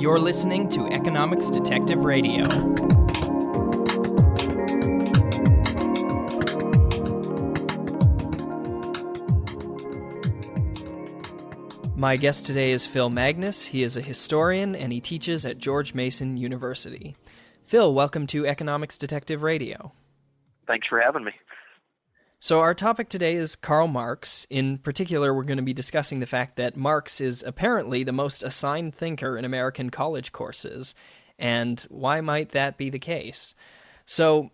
You're listening to Economics Detective Radio. My guest today is Phil Magness. He is a historian and he teaches at George Mason University. Phil, welcome to Economics Detective Radio. Thanks for having me. So our topic today is Karl Marx. In particular, we're going to be discussing the fact that Marx is apparently the most assigned thinker in American college courses, and why might that be the case? So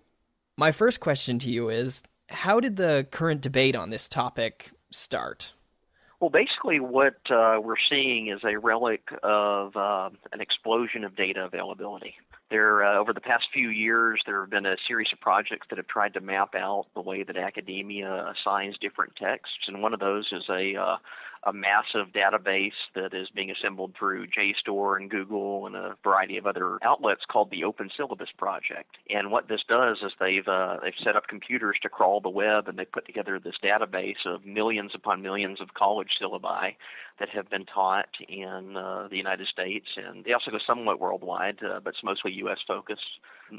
my first question to you is, how did the current debate on this topic start? Well, basically what we're seeing is a relic of an explosion of data availability. Over the past few years, there have been a series of projects that have tried to map out the way that academia assigns different texts, and one of those is a massive database that is being assembled through JSTOR and Google and a variety of other outlets called the Open Syllabus Project. And what this does is they've set up computers to crawl the web, and they put together this database of millions upon millions of college syllabi that have been taught in the United States, and they also go somewhat worldwide, but it's mostly U.S. focused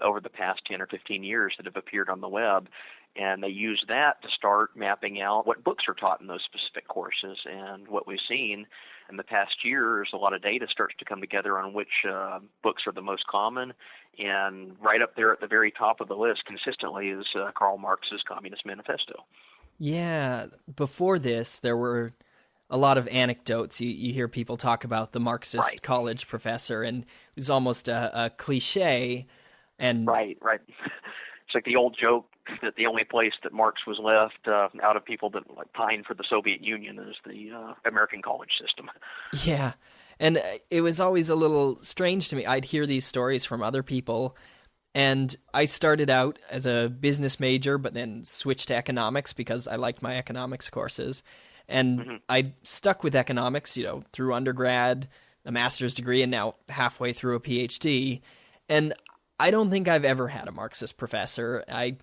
over the past 10 or 15 years that have appeared on the web. And they use that to start mapping out what books are taught in those specific courses. And what we've seen in the past year is a lot of data starts to come together on which books are the most common. And right up there at the very top of the list consistently is Karl Marx's Communist Manifesto. Yeah, before this, there were a lot of anecdotes. You hear people talk about the Marxist college professor, and it was almost a cliche. And Right. It's like the old joke that the only place that Marx was left out of people that pine for the Soviet Union is the American college system. Yeah, and it was always a little strange to me. I'd hear these stories from other people, and I started out as a business major, but then switched to economics because I liked my economics courses. And I stuck with economics, through undergrad, a master's degree, and now halfway through a PhD. And I don't think I've ever had a Marxist professor. I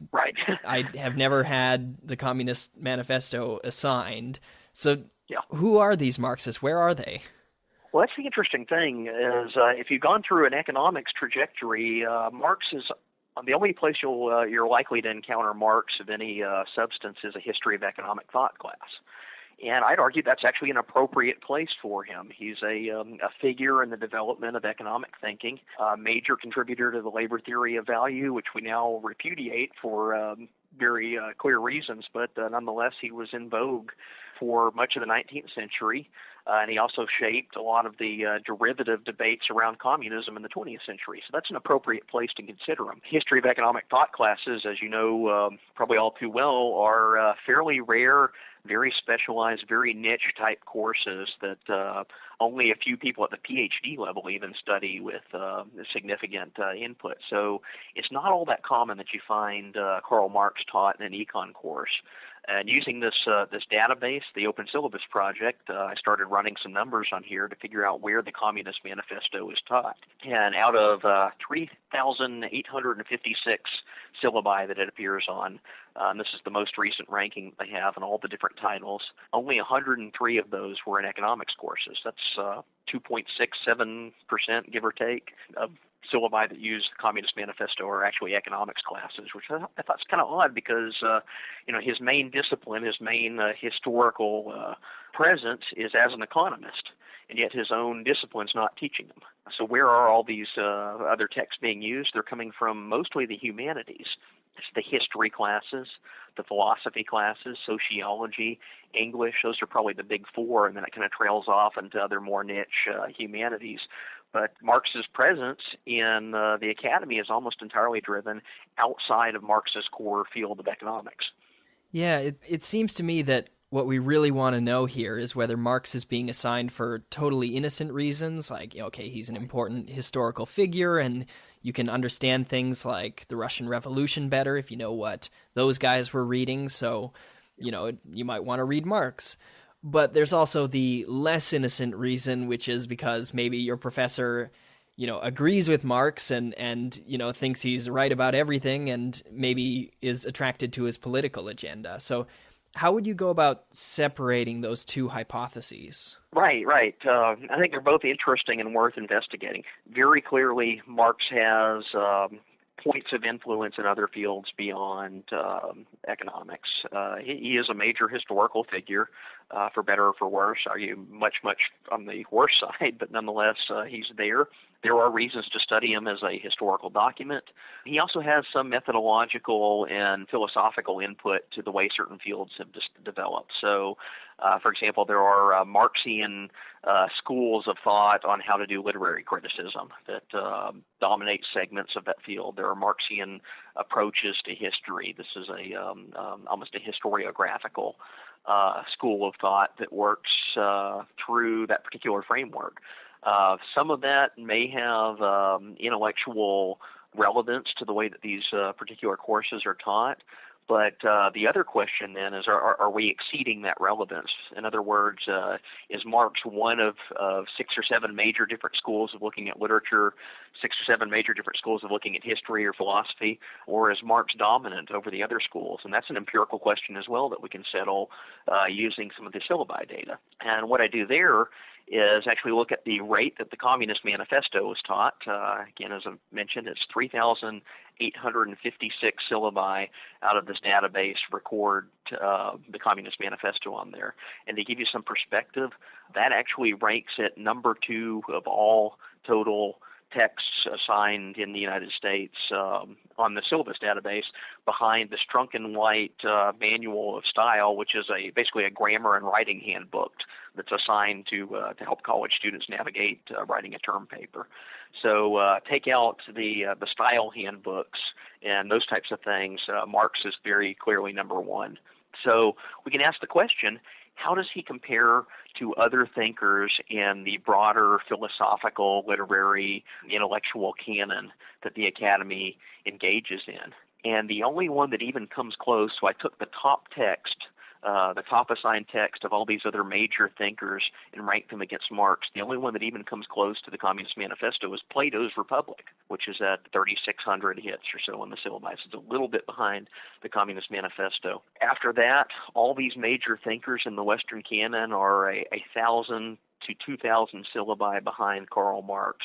have never had the Communist Manifesto assigned. So Who are these Marxists? Where are they? Well, that's the interesting thing is if you've gone through an economics trajectory, Marx is the only place you're likely to encounter Marx of any substance is a history of economic thought class. And I'd argue that's actually an appropriate place for him. He's a figure in the development of economic thinking, a major contributor to the labor theory of value, which we now repudiate for very clear reasons, but nonetheless he was in vogue for much of the 19th century, and he also shaped a lot of the derivative debates around communism in the 20th century. So that's an appropriate place to consider him. History of economic thought classes, as you know probably all too well, are fairly rare, very specialized, very niche type courses that only a few people at the PhD level even study with significant input. So it's not all that common that you find Karl Marx taught in an econ course. And using this database, the Open Syllabus Project, I started running some numbers on here to figure out where the Communist Manifesto is taught. And out of 3,856 syllabi that it appears on, this is the most recent ranking they have on all the different titles, only 103 of those were in economics courses. That's 2.67%, give or take, of syllabi that use the Communist Manifesto are actually economics classes, which I thought was kind of odd because, his main discipline, his main historical presence is as an economist, and yet his own discipline's not teaching them. So where are all these other texts being used? They're coming from mostly the humanities. It's the history classes, the philosophy classes, sociology, English. Those are probably the big four, and then it kind of trails off into other more niche humanities. But Marx's presence in the academy is almost entirely driven outside of Marx's core field of economics. Yeah, it seems to me that what we really want to know here is whether Marx is being assigned for totally innocent reasons, like, okay, he's an important historical figure, and you can understand things like the Russian Revolution better if you know what those guys were reading, so, you might want to read Marx. But there's also the less innocent reason, which is because maybe your professor, agrees with Marx and thinks he's right about everything and maybe is attracted to his political agenda. So How would you go about separating those two hypotheses? Right, right. I think they're both interesting and worth investigating. Very clearly, Marx has points of influence in other fields beyond economics. He is a major historical figure, for better or for worse. Argue much on the worse side, but nonetheless, he's there. There are reasons to study him as a historical document. He also has some methodological and philosophical input to the way certain fields have developed. So, for example, there are Marxian schools of thought on how to do literary criticism that dominate segments of that field. There are Marxian approaches to history. This is a almost a historiographical school of thought that works through that particular framework. Some of that may have intellectual relevance to the way that these particular courses are taught. But the other question then is, are we exceeding that relevance? In other words, is Marx one of 6 or 7 major different schools of looking at literature, 6 or 7 major different schools of looking at history or philosophy, or is Marx dominant over the other schools? And that's an empirical question as well that we can settle using some of the syllabi data. And what I do there is actually look at the rate that the Communist Manifesto was taught. Again, as I mentioned, it's 3,856 syllabi out of this database record the Communist Manifesto on there. And to give you some perspective, that actually ranks at number 2 of all total texts assigned in the United States on the syllabus database, behind the Strunk and White Manual of Style, which is basically a grammar and writing handbook that's assigned to help college students navigate writing a term paper. So take out the style handbooks and those types of things. Marx is very clearly number 1. So we can ask the question, how does he compare to other thinkers in the broader philosophical, literary, intellectual canon that the Academy engages in? And the only one that even comes close, so I took the top text, the top assigned text of all these other major thinkers and ranked them against Marx. The only one that even comes close to the Communist Manifesto is Plato's Republic, which is at 3,600 hits or so on the syllabi. It's a little bit behind the Communist Manifesto. After that, all these major thinkers in the Western canon are 1,000 to 2,000 syllabi behind Karl Marx.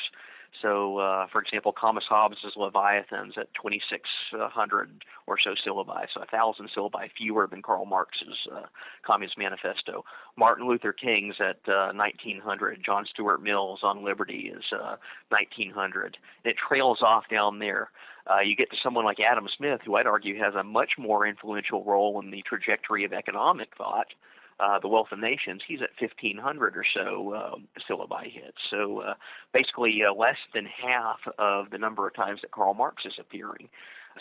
So, for example, Thomas Hobbes's Leviathan's at 2,600 or so syllabi, so 1,000 syllabi fewer than Karl Marx's Communist Manifesto. Martin Luther King's at 1,900. John Stuart Mill's On Liberty is 1,900. And it trails off down there. You get to someone like Adam Smith, who I'd argue has a much more influential role in the trajectory of economic thought. The Wealth of Nations, he's at 1,500 or so syllabi hits. So basically less than half of the number of times that Karl Marx is appearing.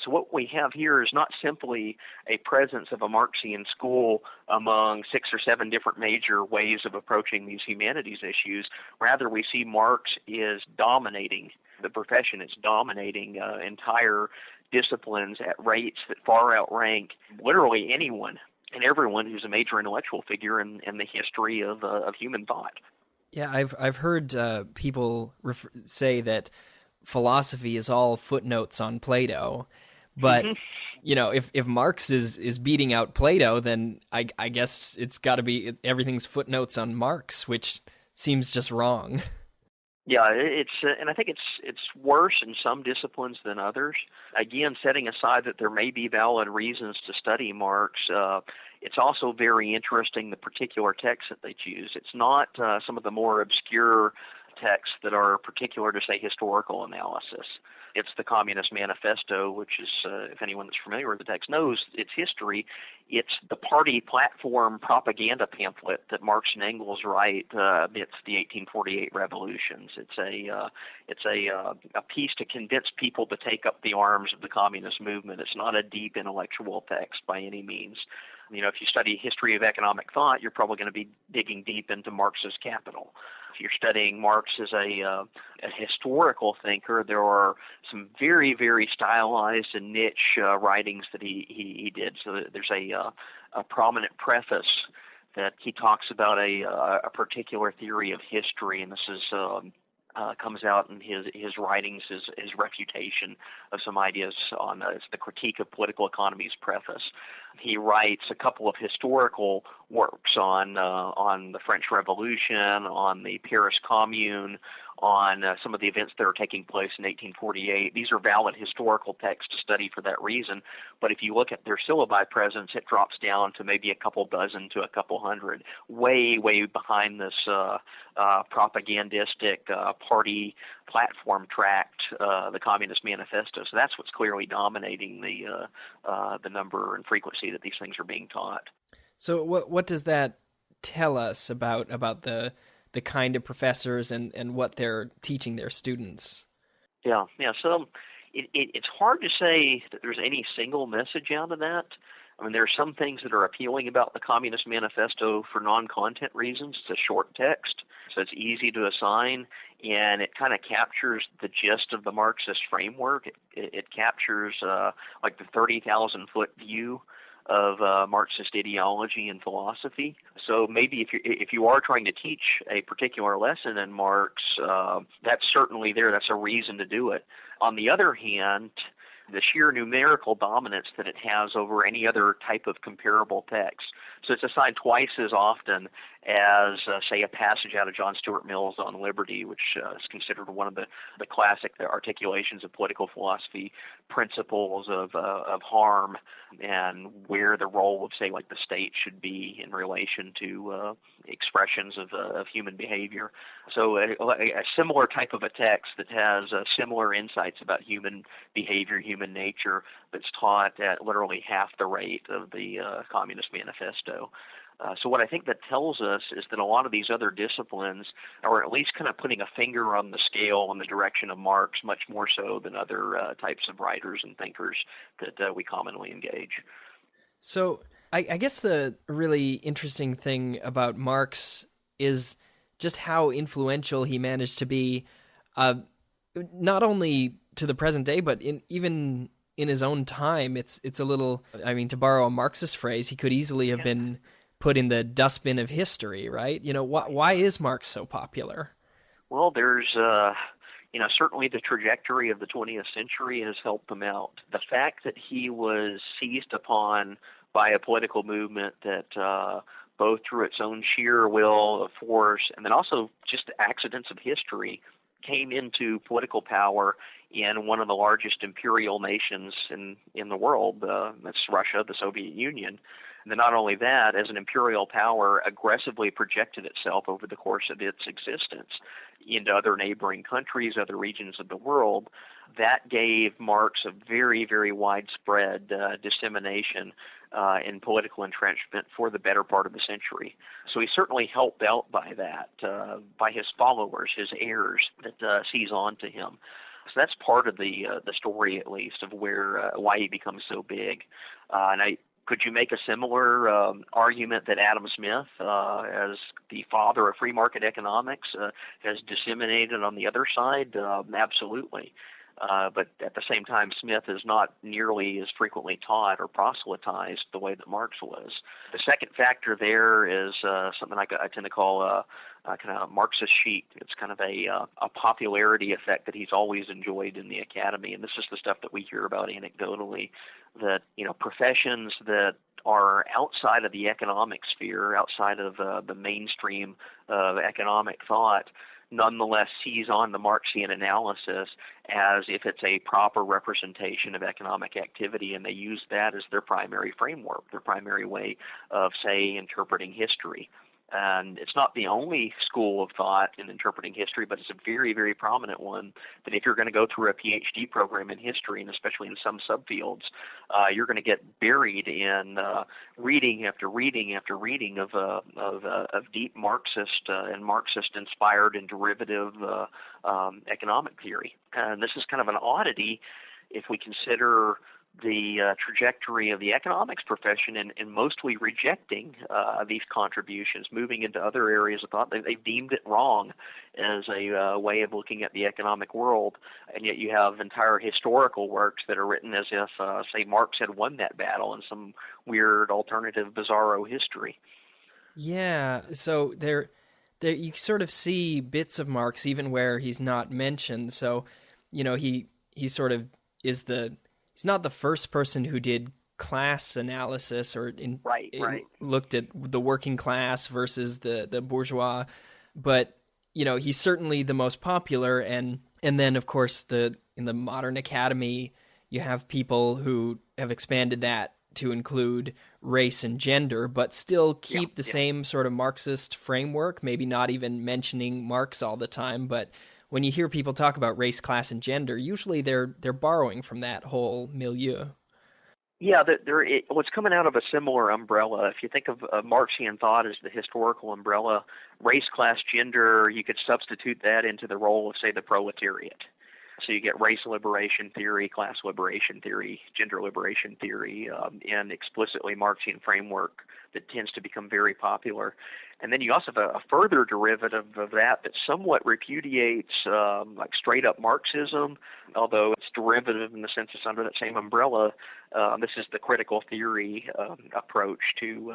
So what we have here is not simply a presence of a Marxian school among 6 or 7 different major ways of approaching these humanities issues. Rather, we see Marx is dominating the profession. It's dominating entire disciplines at rates that far outrank literally anyone and everyone who's a major intellectual figure in the history of human thought. Yeah, I've heard people say that philosophy is all footnotes on Plato, but you know, if Marx is beating out Plato, then I guess it's got to be everything's footnotes on Marx, which seems just wrong. Yeah, and I think it's worse in some disciplines than others. Again, setting aside that there may be valid reasons to study Marx, it's also very interesting the particular texts that they choose. It's not some of the more obscure texts that are particular to, say, historical analysis. It's the Communist Manifesto, which is, if anyone that's familiar with the text knows its history, it's the party platform propaganda pamphlet that Marx and Engels write amidst the 1848 revolutions. It's a piece to convince people to take up the arms of the communist movement. It's not a deep intellectual text by any means. You know, if you study history of economic thought, you're probably going to be digging deep into Marx's Capital. If you're studying Marx as a historical thinker, there are some very, very stylized and niche writings that he did. So there's a prominent preface that he talks about a particular theory of history, and this is comes out in his writings, his refutation of some ideas on it's the Critique of Political Economy's preface. He writes a couple of historical works on the French Revolution, on the Paris Commune, on some of the events that are taking place in 1848. These are valid historical texts to study for that reason, but if you look at their syllabi presence, it drops down to maybe a couple dozen to a couple hundred, way behind this propagandistic party platform tract, the Communist Manifesto. So that's what's clearly dominating the number and frequency that these things are being taught. So what does that tell us about the kind of professors and what they're teaching their students? Yeah. So it's hard to say that there's any single message out of that. I mean, there are some things that are appealing about the Communist Manifesto for non-content reasons. It's a short text, so it's easy to assign, and it kind of captures the gist of the Marxist framework. It captures like the 30,000-foot view of Marxist ideology and philosophy. So maybe if you are trying to teach a particular lesson in Marx, that's certainly there. That's a reason to do it. On the other hand, the sheer numerical dominance that it has over any other type of comparable text. So it's assigned twice as often as, say, a passage out of John Stuart Mill's On Liberty, which is considered one of the classic articulations of political philosophy, principles of harm, and where the role of, say, like the state should be in relation to expressions of human behavior. So a similar type of a text that has similar insights about human behavior, human nature, that's taught at literally half the rate of the Communist Manifesto. So what I think that tells us is that a lot of these other disciplines are at least kind of putting a finger on the scale in the direction of Marx, much more so than other types of writers and thinkers that we commonly engage. So I guess the really interesting thing about Marx is just how influential he managed to be, not only to the present day, but even in his own time. It's a little, I mean, to borrow a Marxist phrase, he could easily have been put in the dustbin of history, right? You know, why is Marx so popular? Well, there's, certainly the trajectory of the 20th century has helped him out. The fact that he was seized upon by a political movement that both through its own sheer will of force and then also just accidents of history came into political power in one of the largest imperial nations in the world, that's Russia, the Soviet Union. And then not only that, as an imperial power, aggressively projected itself over the course of its existence into other neighboring countries, other regions of the world. That gave Marx a very, very widespread dissemination in political entrenchment for the better part of the century. So he certainly helped out by that, by his followers, his heirs that seize on to him. So that's part of the story, at least, of why he becomes so big. Could you make a similar argument that Adam Smith, as the father of free market economics, has disseminated on the other side? Absolutely. But at the same time, Smith is not nearly as frequently taught or proselytized the way that Marx was. The second factor there is something I tend to call kind of Marxist chic. It's kind of a popularity effect that he's always enjoyed in the academy, and this is the stuff that we hear about anecdotally, that professions that are outside of the economic sphere, outside of the mainstream of economic thought, nonetheless seize on the Marxian analysis as if it's a proper representation of economic activity, and they use that as their primary framework, their primary way of, say, interpreting history. And it's not the only school of thought in interpreting history, but it's a very, very prominent one that if you're going to go through a PhD program in history, and especially in some subfields, you're going to get buried in reading after reading after reading of deep Marxist and Marxist-inspired and derivative economic theory. And this is kind of an oddity if we consider the trajectory of the economics profession in mostly rejecting these contributions, moving into other areas of thought. They've deemed it wrong as a way of looking at the economic world, and yet you have entire historical works that are written as if, say, Marx had won that battle in some weird alternative bizarro history. Yeah, so there you sort of see bits of Marx even where he's not mentioned. So, he sort of is he's not the first person who did class analysis or Right, right. looked at the working class versus the bourgeois, but he's certainly the most popular. And then of course in the modern academy you have people who have expanded that to include race and gender, but still Yeah, keep the yeah. same sort of Marxist framework, maybe not even mentioning Marx all the time. But when you hear people talk about race, class, and gender, usually they're borrowing from that whole milieu. Yeah, what's coming out of a similar umbrella. If you think of Marxian thought as the historical umbrella, race, class, gender, you could substitute that into the role of, say, the proletariat. So you get race liberation theory, class liberation theory, gender liberation theory, in explicitly Marxian framework that tends to become very popular. And then you also have a further derivative of that somewhat repudiates like straight up Marxism, although it's derivative in the sense it's under that same umbrella. This is the critical theory approach to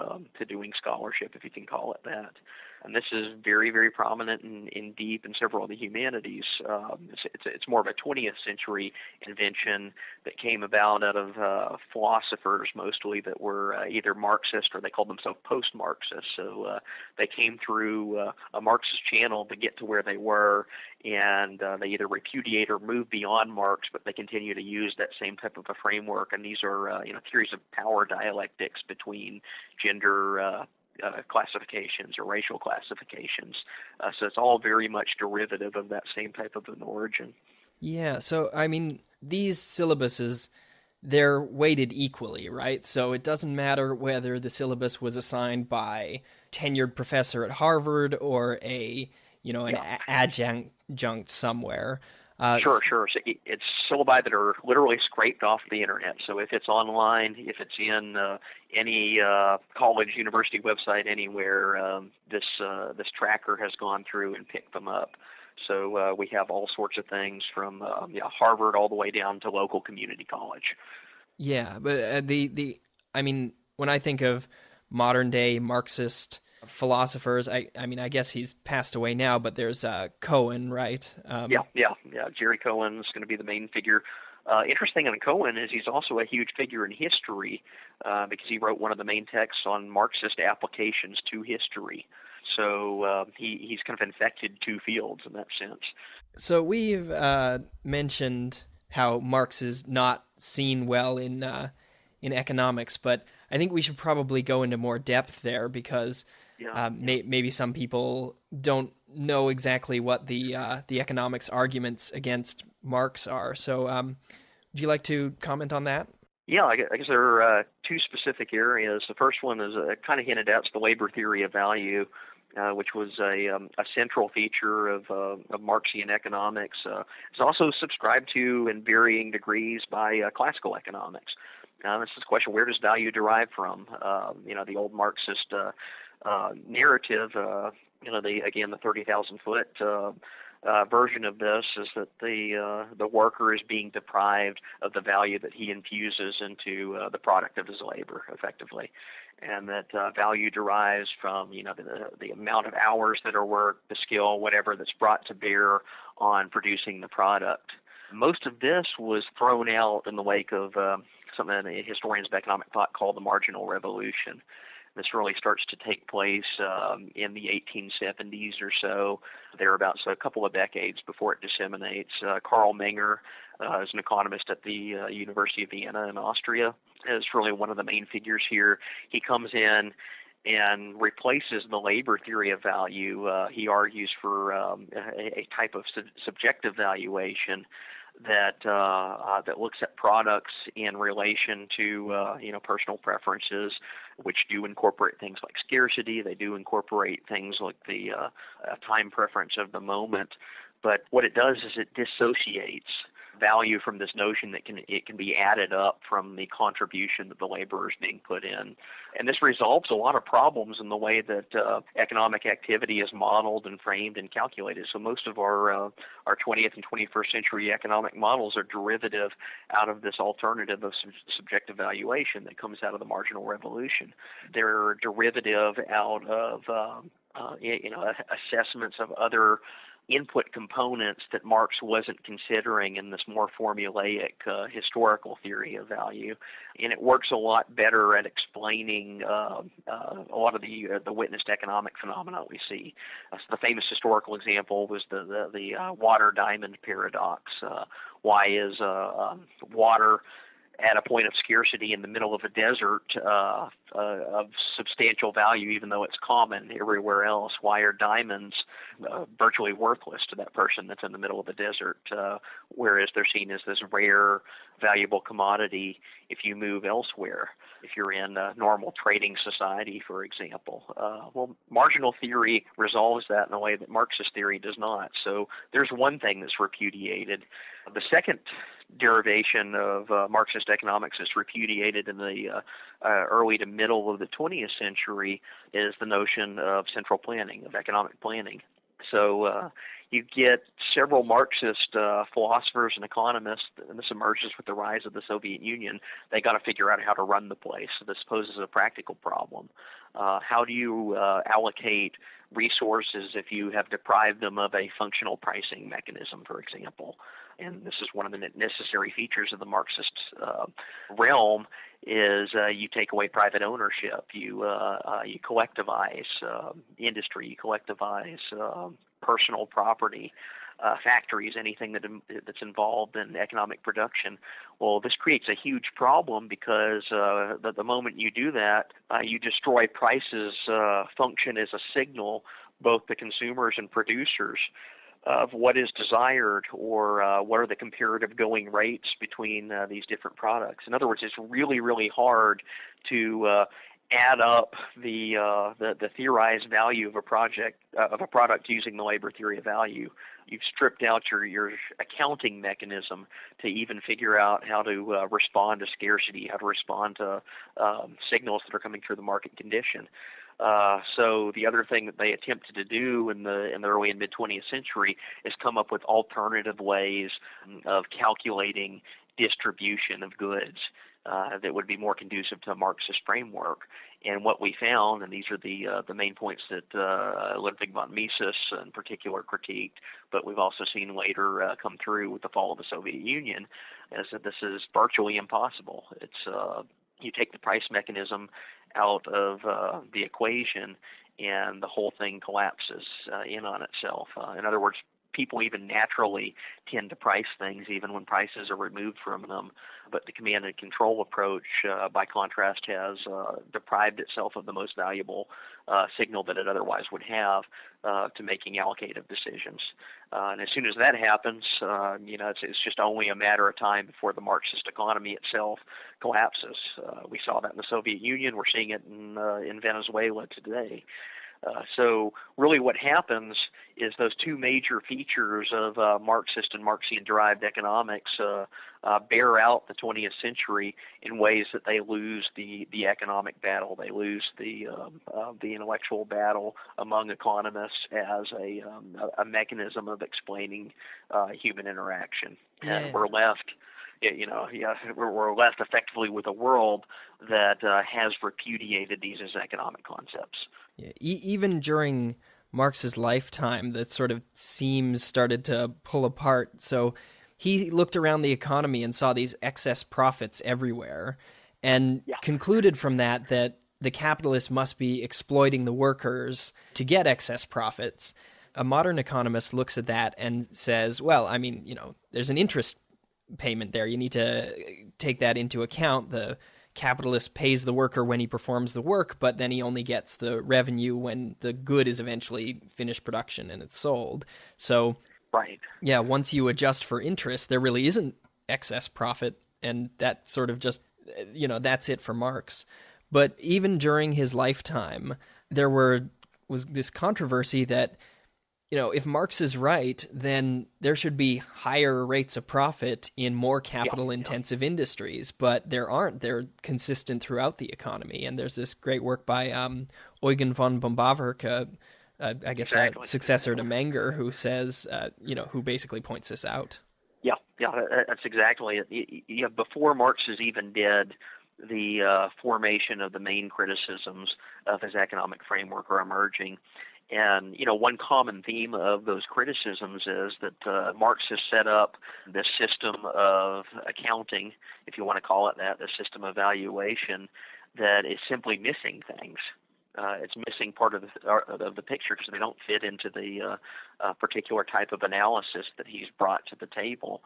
doing scholarship, if you can call it that. And this is very, very prominent and deep in several of the humanities. It's more of a 20th century invention that came about out of philosophers mostly that were either Marxist or they called themselves post-Marxist. So they came through a Marxist channel to get to where they were, and they either repudiate or move beyond Marx, but they continue to use that same type of a framework. And these are theories of power dialectics between gender classifications or racial classifications. So it's all very much derivative of that same type of an origin. Yeah, so I mean, these syllabuses, they're weighted equally, right? So it doesn't matter whether the syllabus was assigned by tenured professor at Harvard or an Yeah. adjunct somewhere. Sure, sure. So it's syllabi that are literally scraped off the internet. So if it's online, if it's in any college, university website, anywhere, this tracker has gone through and picked them up. So we have all sorts of things from Harvard all the way down to local community college. Yeah, but I mean, when I think of modern day Marxist philosophers, I mean, I guess he's passed away now, but there's Cohen, right? Yeah. Jerry Cohen's going to be the main figure. Interesting on Cohen is he's also a huge figure in history because he wrote one of the main texts on Marxist applications to history. So he's kind of infected two fields in that sense. So we've mentioned how Marx is not seen well in economics, but I think we should probably go into more depth there because maybe some people don't know exactly what the economics arguments against Marx are. So would you like to comment on that? Yeah, I guess there are two specific areas. The first one is kind of hinted at, it's the labor theory of value, which was a central feature of Marxian economics. It's also subscribed to in varying degrees by classical economics. This is the question: where does value derive from? The old Marxist narrative. The 30,000 foot version of this is that the worker is being deprived of the value that he infuses into the product of his labor, effectively, and that value derives from the amount of hours that are worked, the skill, whatever that's brought to bear on producing the product. Most of this was thrown out in the wake of something that historians of economic thought call the marginal revolution. This really starts to take place in the 1870s or so, thereabouts, so a couple of decades before it disseminates. Karl Menger is an economist at the University of Vienna in Austria, is really one of the main figures here. He comes in and replaces the labor theory of value. He argues for a type of subjective valuation that looks at products in relation to personal preferences, which do incorporate things like scarcity. They do incorporate things like the time preference of the moment. But what it does is it dissociates value from this notion that it can be added up from the contribution that the laborer is being put in. And this resolves a lot of problems in the way that economic activity is modeled and framed and calculated. So most of our 20th and 21st century economic models are derivative out of this alternative of subjective valuation that comes out of the marginal revolution. They're derivative out of assessments of other input components that Marx wasn't considering in this more formulaic historical theory of value, and it works a lot better at explaining a lot of the witnessed economic phenomena we see. So the famous historical example was the water diamond paradox. Why is water at a point of scarcity in the middle of a desert of substantial value, even though it's common everywhere else? Why are diamonds virtually worthless to that person that's in the middle of the desert, whereas they're seen as this rare, valuable commodity if you move elsewhere, if you're in a normal trading society, for example? Well, marginal theory resolves that in a way that Marxist theory does not. So there's one thing that's repudiated. The second derivation of Marxist economics is repudiated in the early to middle of the 20th century is the notion of central planning, of economic planning. So you get several Marxist philosophers and economists, and this emerges with the rise of the Soviet Union. They got to figure out how to run the place. So this poses a practical problem. How do you allocate resources if you have deprived them of a functional pricing mechanism, for example? And this is one of the necessary features of the Marxist realm, is you take away private ownership, you collectivize industry, you collectivize personal property, factories, anything that's involved in economic production. Well, this creates a huge problem because the moment you do that, you destroy prices function as a signal both to consumers and producers of what is desired, or what are the comparative going rates between these different products. In other words, it's really, really hard to add up the theorized value of a product using the labor theory of value. You've stripped out your accounting mechanism to even figure out how to respond to scarcity, how to respond to signals that are coming through the market condition. So the other thing that they attempted to do in the early and mid 20th century is come up with alternative ways of calculating distribution of goods that would be more conducive to a Marxist framework. And what we found, and these are the main points that Ludwig von Mises in particular critiqued, but we've also seen later come through with the fall of the Soviet Union, is that this is virtually impossible. It's you take the price mechanism out of the equation, and the whole thing collapses in on itself. In other words, people even naturally tend to price things even when prices are removed from them. But the command and control approach, by contrast, has deprived itself of the most valuable signal that it otherwise would have to making allocative decisions. And as soon as that happens, it's just only a matter of time before the Marxist economy itself collapses. We saw that in the Soviet Union. We're seeing it in Venezuela today. So really what happens is those two major features of Marxist and Marxian-derived economics bear out the 20th century in ways that they lose the economic battle. They lose the intellectual battle among economists as a mechanism of explaining human interaction. Yeah. And we're left we're left effectively with a world that has repudiated these as economic concepts. Yeah. Even during Marx's lifetime, that sort of seams started to pull apart. So he looked around the economy and saw these excess profits everywhere, and concluded from that the capitalists must be exploiting the workers to get excess profits. A modern economist looks at that and says, well, I mean, there's an interest payment there. You need to take that into account. The capitalist pays the worker when he performs the work, but then he only gets the revenue when the good is eventually finished production and it's sold. So, right. Yeah, once you adjust for interest, there really isn't excess profit, and that sort of just, that's it for Marx. But even during his lifetime, there was this controversy that, if Marx is right, then there should be higher rates of profit in more capital-intensive industries, but there aren't. They're consistent throughout the economy. And there's this great work by Eugen von Bombaverk, I guess a successor to Menger, who says, who basically points this out. Yeah, that's exactly it. Before Marx is even dead, the formation of the main criticisms of his economic framework are emerging. And, one common theme of those criticisms is that Marx has set up this system of accounting, if you want to call it that, the system of valuation, that is simply missing things. It's missing part of the picture because they don't fit into the particular type of analysis that he's brought to the table.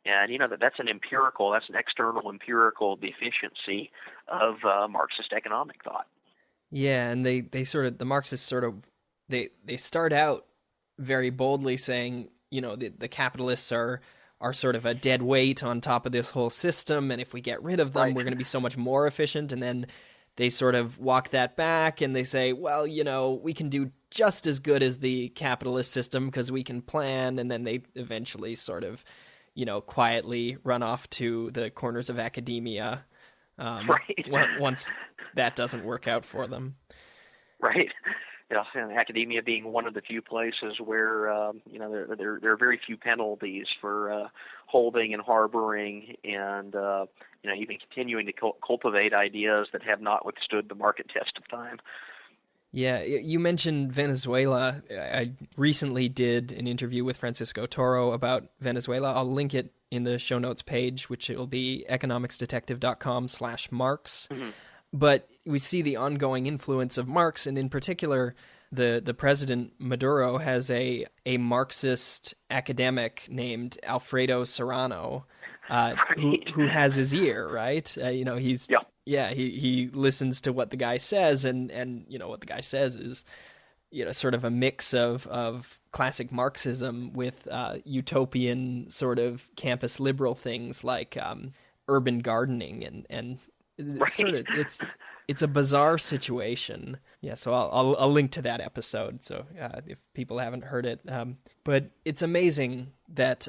And, that's an external empirical deficiency of Marxist economic thought. Yeah, and the Marxists they start out very boldly saying, the capitalists are sort of a dead weight on top of this whole system, and if we get rid of them, Right. we're going to be so much more efficient. And then they sort of walk that back and they say, well, we can do just as good as the capitalist system because we can plan. And then they eventually sort of, quietly run off to the corners of academia Right. once that doesn't work out for them. Right. And academia being one of the few places where there are very few penalties for holding and harboring and even continuing to cultivate ideas that have not withstood the market test of time. Yeah, you mentioned Venezuela. I recently did an interview with Francisco Toro about Venezuela. I'll link it in the show notes page, which will be economicsdetective.com/Marx. Mm-hmm. But we see the ongoing influence of Marx, and in particular, the president Maduro has a Marxist academic named Alfredo Serrano, who has his ear, right? He's he listens to what the guy says, and what the guy says is sort of a mix of classic Marxism with utopian sort of campus liberal things like urban gardening and Right. sort of it's a bizarre situation. Yeah, so I'll link to that episode. So if people haven't heard it, but it's amazing that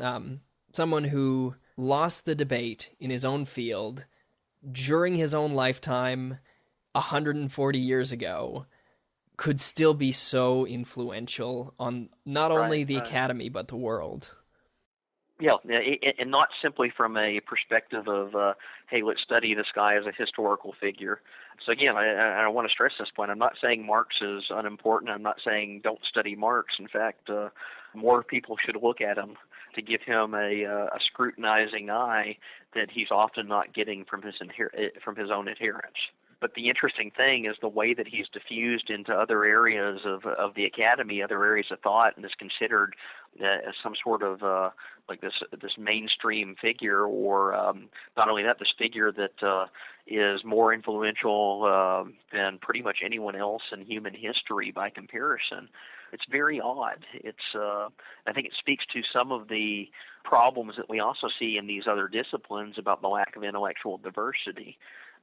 someone who lost the debate in his own field during his own lifetime 140 years ago could still be so influential on not only the academy but the world. Yeah, and not simply from a perspective of, hey, let's study this guy as a historical figure. So again, I want to stress this point. I'm not saying Marx is unimportant. I'm not saying don't study Marx. In fact, more people should look at him to give him a scrutinizing eye that he's often not getting from his own adherents. But the interesting thing is the way that he's diffused into other areas of the academy, other areas of thought, and is considered as some sort of like this mainstream figure, or not only that, this figure that is more influential than pretty much anyone else in human history by comparison. It's very odd. I think it speaks to some of the problems that we also see in these other disciplines about the lack of intellectual diversity.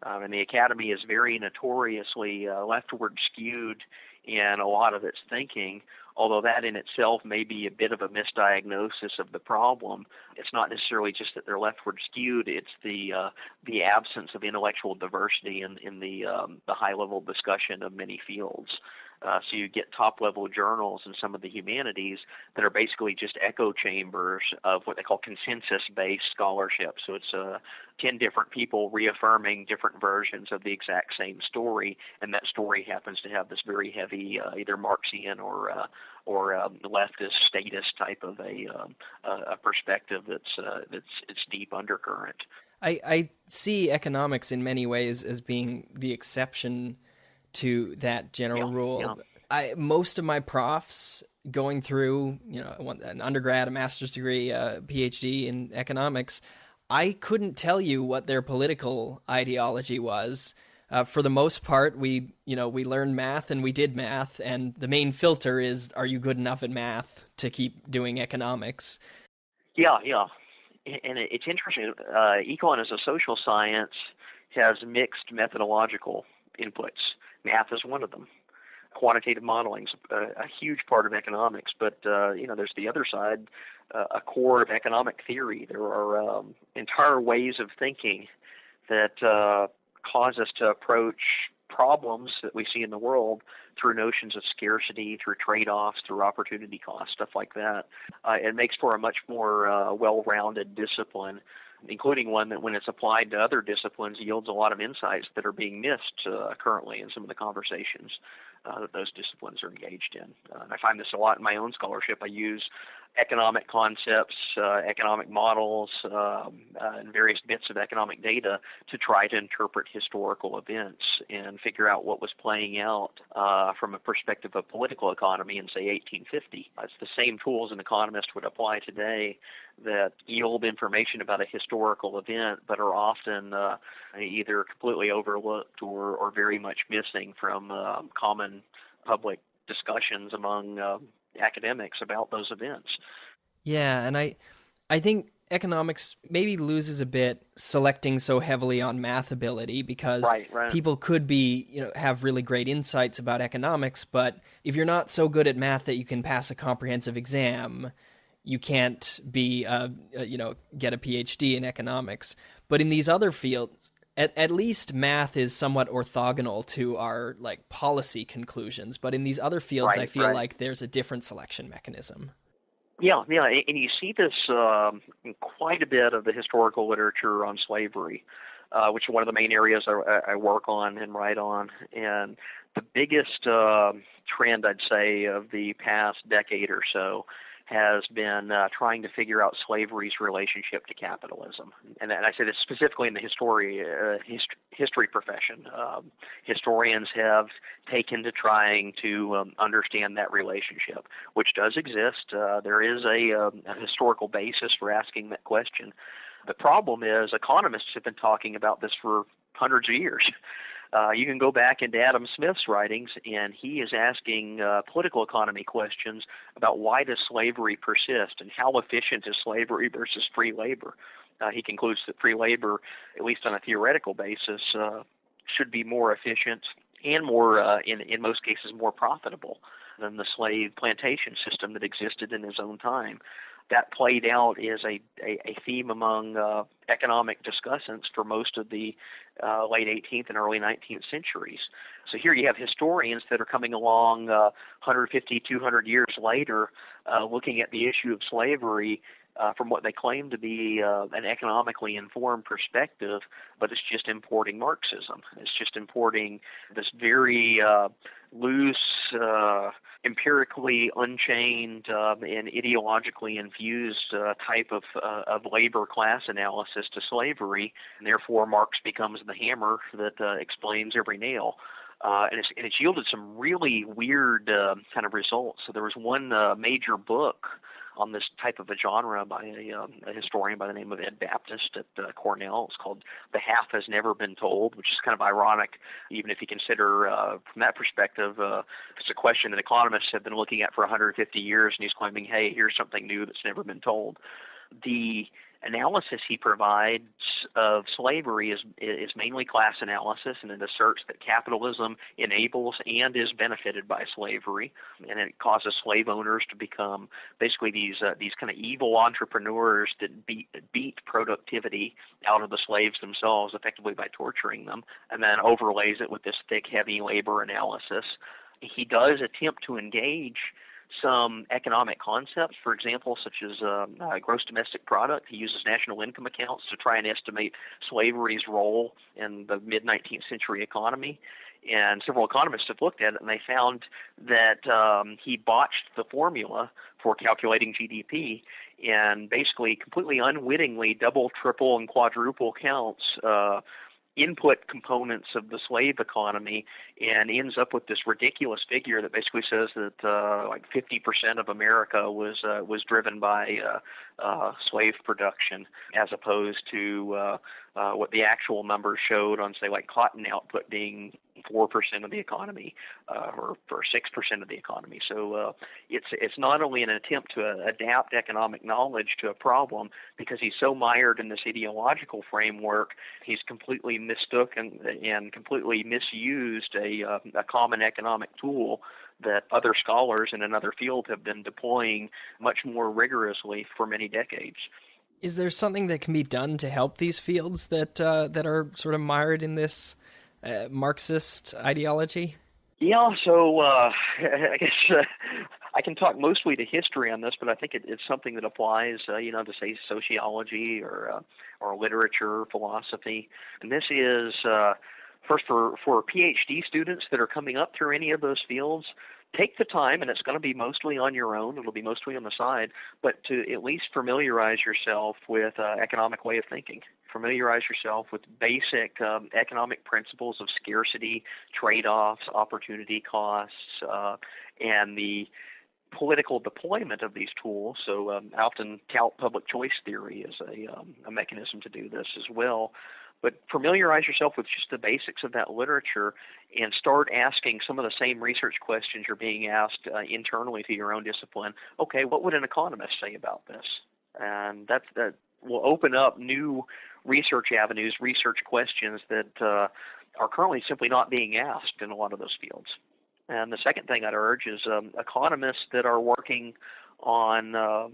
And the academy is very notoriously leftward skewed in a lot of its thinking, although that in itself may be a bit of a misdiagnosis of the problem. It's not necessarily just that they're leftward skewed, it's the absence of intellectual diversity in the high-level discussion of many fields. So you get top-level journals in some of the humanities that are basically just echo chambers of what they call consensus-based scholarship. So it's 10 different people reaffirming different versions of the exact same story, and that story happens to have this very heavy either Marxian or leftist statist type of a perspective that's deep undercurrent. I see economics in many ways as being the exception to that general rule. Yeah. Most of my profs going through, an undergrad, a master's degree, a PhD in economics, I couldn't tell you what their political ideology was. For the most part, we learned math and we did math, and the main filter is, are you good enough at math to keep doing economics? Yeah. And it's interesting. Econ as a social science has mixed methodological inputs. Math is one of them. Quantitative modeling is a huge part of economics, but there's the other side, a core of economic theory. There are entire ways of thinking that cause us to approach problems that we see in the world through notions of scarcity, through trade-offs, through opportunity cost, stuff like that. It makes for a much more well-rounded discipline, including one that when it's applied to other disciplines yields a lot of insights that are being missed currently in some of the conversations. that those disciplines are engaged in. And I find this a lot in my own scholarship. I use economic concepts, economic models, and various bits of economic data to try to interpret historical events and figure out what was playing out from a perspective of political economy in, say, 1850. It's the same tools an economist would apply today that yield information about a historical event, but are often either completely overlooked or very much missing from common public discussions among academics about those events. Yeah, and I think economics maybe loses a bit selecting so heavily on math ability, because right. people could be, have really great insights about economics, but if you're not so good at math that you can pass a comprehensive exam, you can't be, get a PhD in economics. But in these other fields, at least math is somewhat orthogonal to our policy conclusions. But in these other fields, I feel like there's a different selection mechanism. Yeah, and you see this in quite a bit of the historical literature on slavery, which is one of the main areas I work on and write on. And the biggest trend, I'd say, of the past decade or so has been trying to figure out slavery's relationship to capitalism. And I say this specifically in the history profession. Historians have taken to trying to understand that relationship, which does exist. There is a historical basis for asking that question. The problem is economists have been talking about this for hundreds of years. You can go back into Adam Smith's writings, and he is asking political economy questions about why does slavery persist and how efficient is slavery versus free labor. He concludes that free labor, at least on a theoretical basis, should be more efficient and more, in most cases, more profitable than the slave plantation system that existed in his own time. That played out as a theme among economic discussants for most of the late 18th and early 19th centuries. So here you have historians that are coming along 150, 200 years later looking at the issue of slavery from what they claim to be an economically informed perspective, but it's just importing Marxism. It's just importing this very loose, empirically unchained, and ideologically infused type of labor class analysis to slavery, and therefore Marx becomes the hammer that explains every nail. And it's yielded some really weird kind of results. So there was one major book on this type of a genre by a historian by the name of Ed Baptist at Cornell. It's called The Half Has Never Been Told, which is kind of ironic, even if you consider from that perspective, it's a question that economists have been looking at for 150 years, and he's claiming, hey, here's something new that's never been told. The analysis he provides of slavery is mainly class analysis, and it asserts that capitalism enables and is benefited by slavery, and it causes slave owners to become basically these kind of evil entrepreneurs that beat productivity out of the slaves themselves, effectively by torturing them, and then overlays it with this thick, heavy labor analysis. He does attempt to engage some economic concepts, for example, such as gross domestic product. He uses national income accounts to try and estimate slavery's role in the mid-19th century economy. And several economists have looked at it, and they found that he botched the formula for calculating GDP and basically completely unwittingly double, triple, and quadruple counts input components of the slave economy, and ends up with this ridiculous figure that basically says that like 50% of America was driven by slave production, as opposed to what the actual numbers showed on, say, like cotton output being 4% of the economy or 6% of the economy. So it's not only an attempt to adapt economic knowledge to a problem, because he's so mired in this ideological framework, he's completely mistook and completely misused a common economic tool that other scholars in another field have been deploying much more rigorously for many decades. Is there something that can be done to help these fields that are sort of mired in this Marxist ideology? Yeah, so I guess I can talk mostly to history on this, but I think it's something that applies, to say sociology or literature, philosophy. And this is First, for PhD students that are coming up through any of those fields, take the time, and it's going to be mostly on your own. It'll be mostly on the side, but to at least familiarize yourself with economic way of thinking. Familiarize yourself with basic economic principles of scarcity, trade-offs, opportunity costs, and the political deployment of these tools. So I often tout public choice theory as a mechanism to do this as well. But familiarize yourself with just the basics of that literature and start asking some of the same research questions you're being asked internally to your own discipline. Okay, what would an economist say about this? And that will open up new research avenues, research questions that are currently simply not being asked in a lot of those fields. And the second thing I'd urge is economists that are working on a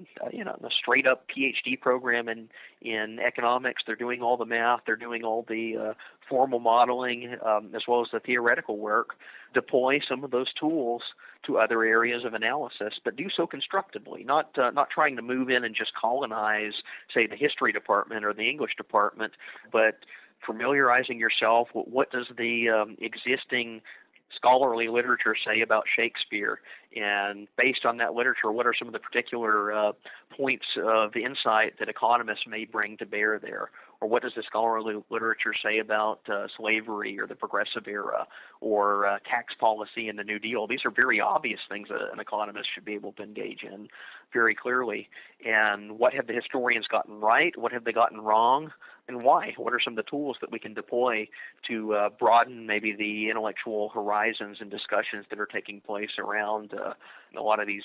straight up PhD program in economics. They're doing all the math, they're doing all the formal modeling, as well as the theoretical work. Deploy some of those tools to other areas of analysis, but do so constructively, not trying to move in and just colonize, say, the history department or the English department, but familiarizing yourself with what does the existing scholarly literature say about Shakespeare, and based on that literature, what are some of the particular points of insight that economists may bring to bear there? Or what does the scholarly literature say about slavery or the Progressive Era or tax policy and the New Deal? These are very obvious things that an economist should be able to engage in very clearly. And what have the historians gotten right? What have they gotten wrong? And why? What are some of the tools that we can deploy to broaden maybe the intellectual horizons and discussions that are taking place around a lot of these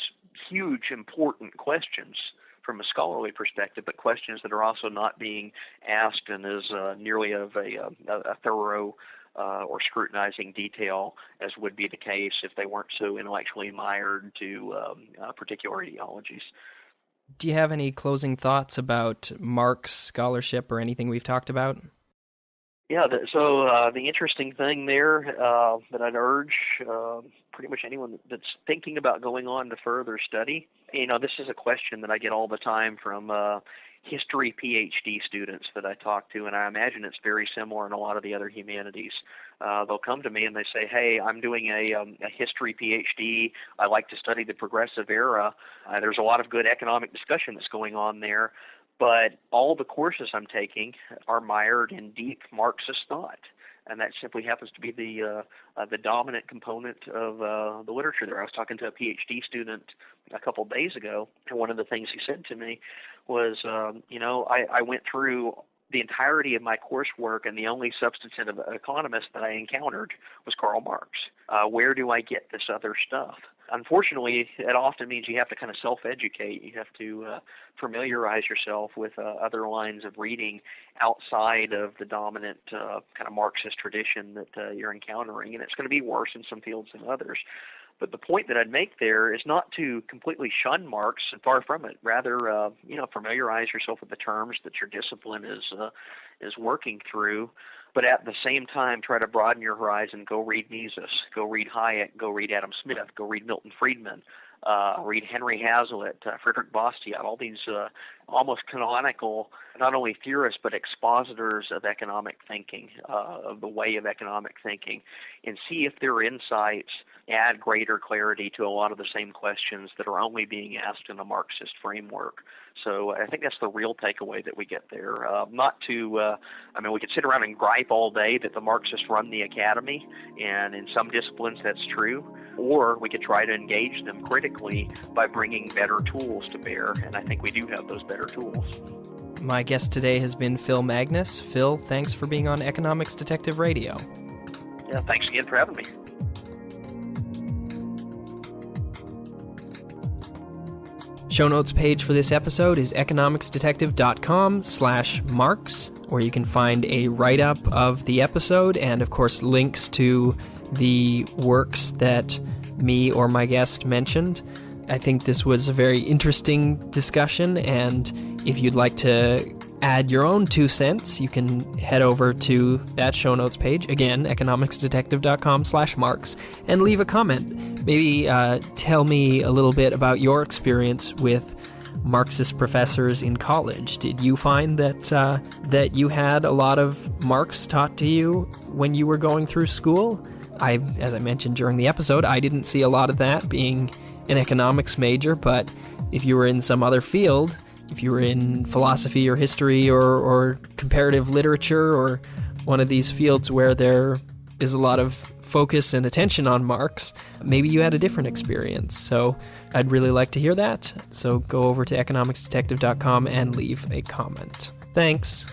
huge, important questions from a scholarly perspective, but questions that are also not being asked in as nearly of a thorough or scrutinizing detail as would be the case if they weren't so intellectually mired to particular ideologies. Do you have any closing thoughts about Marx scholarship or anything we've talked about? Yeah, so the interesting thing there that I'd urge pretty much anyone that's thinking about going on to further study, this is a question that I get all the time from history PhD students that I talk to, and I imagine it's very similar in a lot of the other humanities. They'll come to me and they say, hey, I'm doing a history PhD. I like to study the Progressive Era. There's a lot of good economic discussion that's going on there, but all the courses I'm taking are mired in deep Marxist thought. And that simply happens to be the dominant component of the literature there. I was talking to a PhD student a couple days ago, and one of the things he said to me was, I went through the entirety of my coursework, and the only substantive economist that I encountered was Karl Marx. Where do I get this other stuff? Unfortunately, it often means you have to kind of self-educate. You have to familiarize yourself with other lines of reading outside of the dominant kind of Marxist tradition that you're encountering, and it's going to be worse in some fields than others. But the point that I'd make there is not to completely shun Marx, and far from it. Rather, familiarize yourself with the terms that your discipline is working through. But at the same time, try to broaden your horizon. Go read Mises. Go read Hayek. Go read Adam Smith. Go read Milton Friedman. Read Henry Hazlitt, Frederick Bastiat, all these almost canonical, not only theorists, but expositors of economic thinking, of the way of economic thinking, and see if their insights add greater clarity to a lot of the same questions that are only being asked in a Marxist framework. So I think that's the real takeaway that we get there. We could sit around and gripe all day that the Marxists run the academy, and in some disciplines that's true, or we could try to engage them critically by bringing better tools to bear, and I think we do have those better tools. My guest today has been Phil Magness. Phil, thanks for being on Economics Detective Radio. Yeah, thanks again for having me. Show notes page for this episode is economicsdetective.com/Marx, where you can find a write-up of the episode and, of course, links to the works that me or my guest mentioned. I think this was a very interesting discussion, and if you'd like to add your own 2 cents, you can head over to that show notes page, again, economicsdetective.com/Marx, and leave a comment. Maybe tell me a little bit about your experience with Marxist professors in college. Did you find that you had a lot of Marx taught to you when you were going through school? As I mentioned during the episode, I didn't see a lot of that being an economics major, but if you were in some other field, if you were in philosophy or history or comparative literature or one of these fields where there is a lot of focus and attention on Marx, maybe you had a different experience. So I'd really like to hear that. So go over to economicsdetective.com and leave a comment. Thanks.